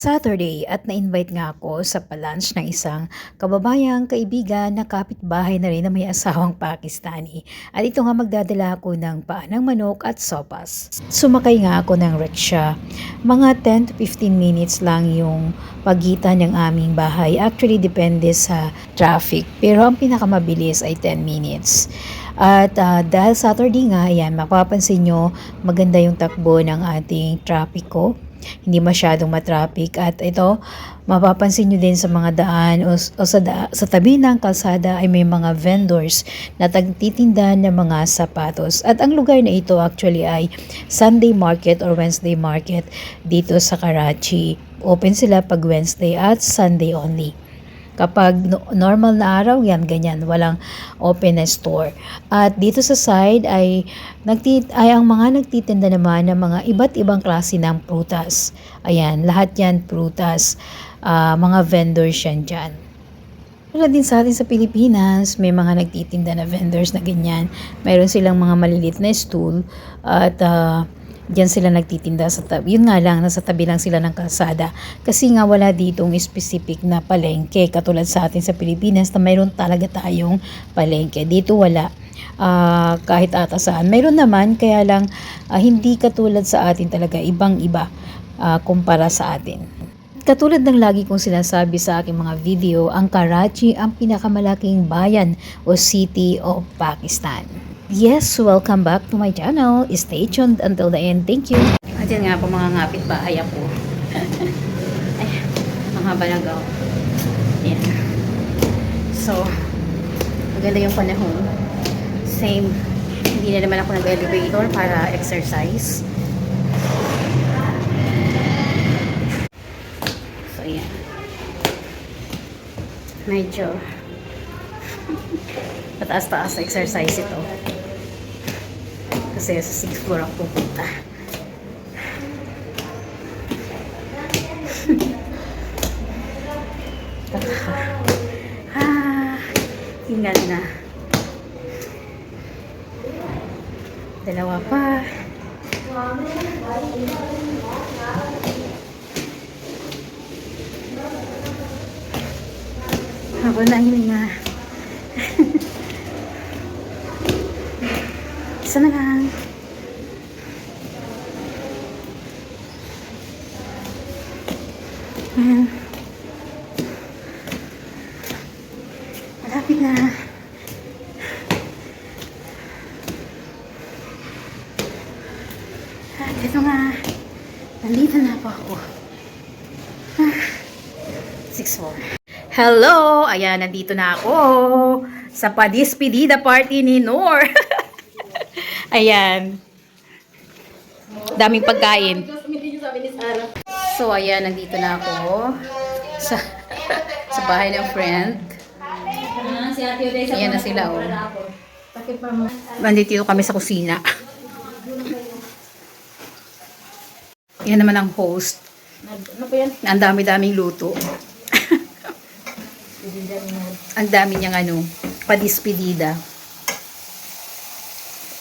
Saturday at na-invite nga ako sa palunch ng isang kababayang kaibigan na kapitbahay na rin na may asawang Pakistani. At ito nga magdadala ako ng paanang manok at sopas. Sumakay nga ako ng rickshaw. Mga 10 to 15 minutes lang yung pagitan ng aming bahay. Actually, depende sa traffic. Pero ang pinakamabilis ay 10 minutes. At dahil Saturday nga, ayan, mapapansin nyo, maganda yung takbo ng ating trapiko. Hindi masyadong matraffic at ito mapapansin nyo din sa mga daan o sa tabi ng kalsada ay may mga vendors na tagtitinda ng mga sapatos at ang lugar na ito actually ay Sunday market or Wednesday market dito sa Karachi. Open sila pag Wednesday at Sunday only. Kapag normal na araw, yan, ganyan. Walang open na store. At dito sa side ay ang mga nagtitinda naman ng mga iba't ibang klase ng prutas. Ayan, lahat yan prutas. Mga vendors yan dyan. Wala din sa atin sa Pilipinas, may mga nagtitinda na vendors na ganyan. Mayroon silang mga maliliit na stool at diyan sila nagtitinda sa tabi. Yun nga lang, nasa tabi lang sila ng kalsada. Kasi nga wala ditong specific na palengke. Katulad sa atin sa Pilipinas na mayroon talaga tayong palengke. Dito wala. Kahit ata saan. Mayroon naman, kaya lang hindi katulad sa atin talaga. Ibang-iba kumpara sa atin. Katulad ng lagi kong sinasabi sa aking mga video, ang Karachi ang pinakamalaking bayan o city of Pakistan. Yes, welcome back to my channel. Stay tuned until the end. Thank you. At yan nga po mga ngapit bahay ako. Ay, mga balagaw. Yan. So, maganda yung panahon. Same. Hindi na naman ako nag-elevator para exercise. So, yan. Medyo pataas-taas na exercise ito. Kasi sa 6th floor ako pupunta. Tingnan na. Dalawa pa. Habang nahininga. Isa na lang. Ayan. Malapit na. At ito nga. Nandito na po ako. 6-4. Hello! Ayan, nandito na ako. Sa padispedida party ni Noor. Ayan. Daming pagkain. So, ayan, nandito na ako sa bahay ng friend. Ayan na sila, oh. Nandito kami sa kusina. Yan naman ang host. Ang dami-daming luto. Ang dami niyang padispedida.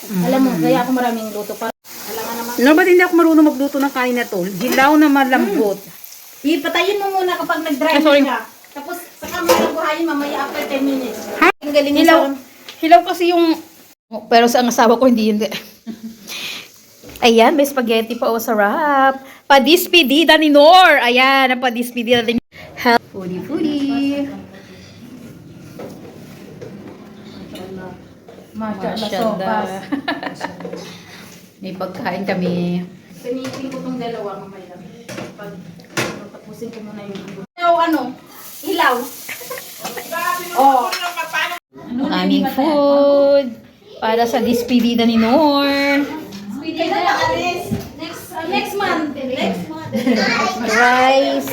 Alam mo, kaya ako maraming luto para. No, ba't hindi ako marunong magluto ng kanin na to? Hilaw na malambot. Ipatayin mo muna kapag nag-dry ka. Tapos, saka mo lang buhayin mamaya after 10 minutes. Ha? Ang galing mo Hilaw, hilaw kasi yung. Pero sa ang asawa ko, hindi. Ayan, may spaghetti pa. Oh, sarap. Padispedida ni Noor. Ayan, ang padispedida ni Noor. Foodie. Masyaallah. May pagkain kami. Pinitin ko tong dalawa mamaya. Pag tapusin ko muna yung hilaw, hilaw. Oh. Ang aming food. Para sa dispedida ni Noor. Next month. Rice.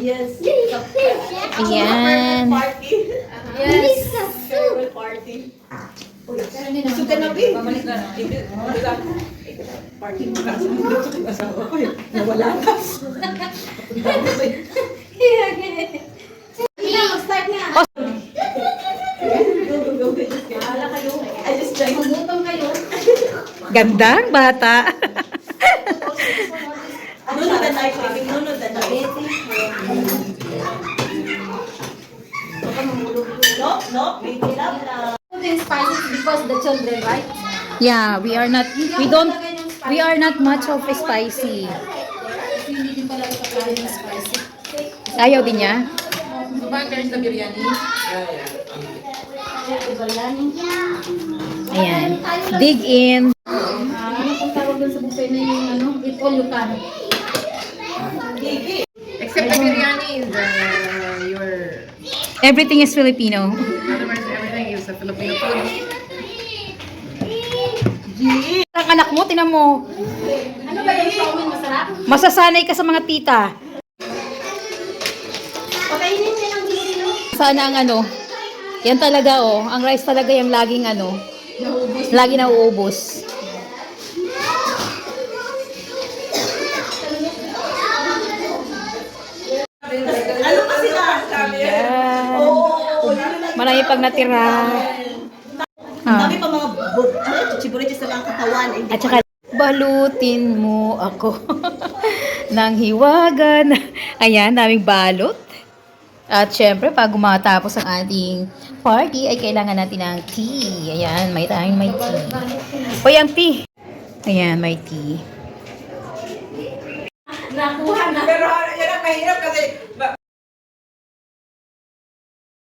Yes. Ayan. Yes. Farewell party. Suka na bin. Party mo ka. Asawa ko eh. Nawala ka. Start na. Bahala kayo. I just try. Magutom kayo. Gandang bata. Ano na ay pwedeng nunod na no, baby love na. Putting spices because the children, right? Yeah, we are not much of spicy. Kasi hindi din pala kapag ng spicy. Ayaw din niya? Ayan. Dig in. Ano kung tawag doon sa buffet na yung ano? Eat all you can. Except the biryani is your, Everything is Filipino. otherwise everything is a Filipino food. Ang anak mo, tinan mo. Ano ba yung chow mein? Masarap? Masasanay ka sa mga tita. Pakainin niya ng gisino. Sana ang ano. Yan talaga oh. Ang rice talaga yung laging ano. Lagi na uubos. Ano pa sila? Yan. Oo. Marami pang natira. Ang dami pa mga chichiburitis na lang ang katawan. At saka, balutin mo ako ng hiwaga na. Ayan, daming balot. At syempre, pag matapos ang ating party, ay kailangan natin ng tea. Ayan, may tea. Hoy, ang tea. Ayan, may tea. Nakuha na. Pero yan ang mahirap kasi